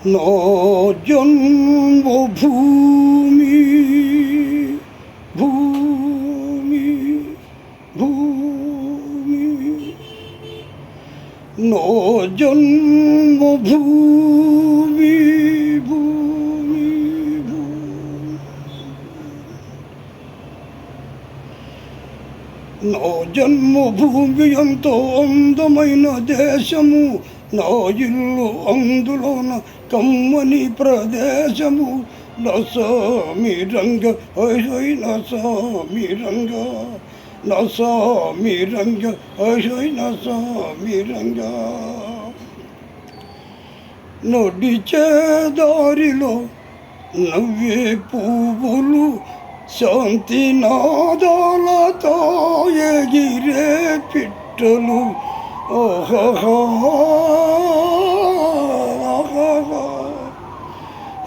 నా జన్మభూమి భూమి భూమి నా జన్మభూమి భూమి భూమి నా జన్మభూమి ఎంతో అందమైన దేశము, నా ఇల్లు అందులోన కమ్మని ప్రదేశము. నసామి రంగ హై నసామి రంగ నసామి రంగ హై నసామి రంగ. నడిచే దారిలో నవ్వే పువ్వులు, శాంతి నాదాలతో ఎగిరే పిట్టలు. ఓహో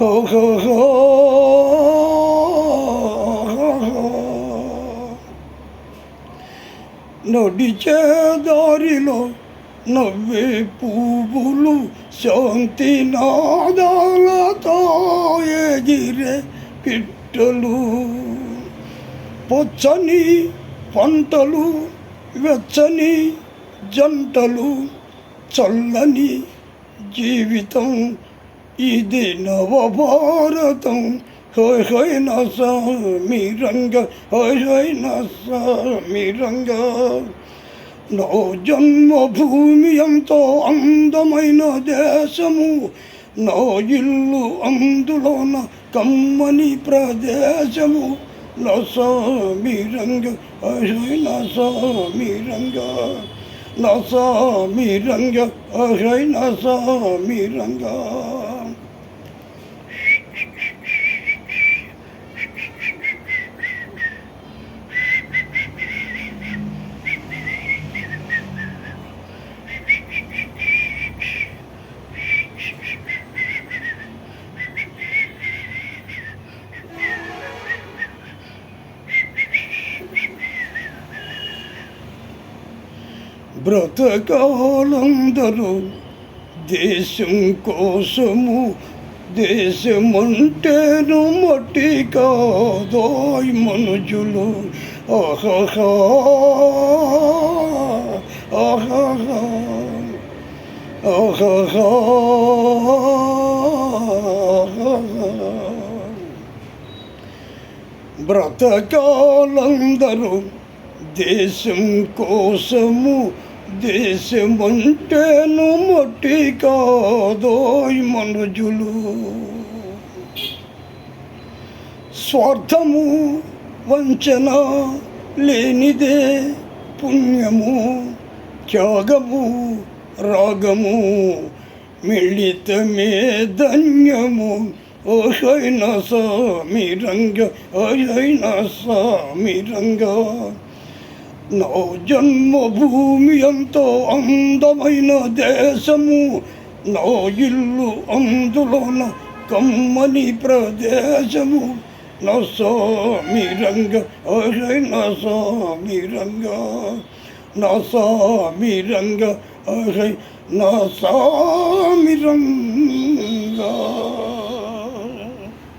ఓహో నడిచే దారిలో నవ్వే పువ్వులు, శాంతి నాదాలతో ఎగిరే పిట్టలు. పచ్చని పంటలు, వెచ్చని జంటలు, చల్లని జీవితం ఇది నవభారతం. హై హై నసామి రంగ హై హై నసామి రంగ. నా జన్మభూమి ఎంతో అందమైన దేశము, నా ఇల్లు అందులోన కమ్మని ప్రదేశము. నసామి రంగ హై హై నసామి రంగ నసామి రంగ హై నసామి రంగ. బ్రతకాలందరూ దేశం కోసము, దేశమంటేను మట్టి కాదోయ్ మనుజులు. ఆహా ఆహా ఆహా బ్రతకాలందరూ దేశం కోసము, దేశమంటేను మట్టి కాదోయ్ మనుజులు. స్వార్థము వంచన లేనిదే పుణ్యము, త్యాగము రాగము మిళితమే ధన్యము. హై నసామి రంగ హై నసామి రంగ. నా జన్మభూమి ఎంతో అందమైన దేశము, నా ఇల్లు అందులోన కమ్మని ప్రదేశము. నసామి రంగ హై నసామి రంగ నసామి రంగ హై నసామి రంగ.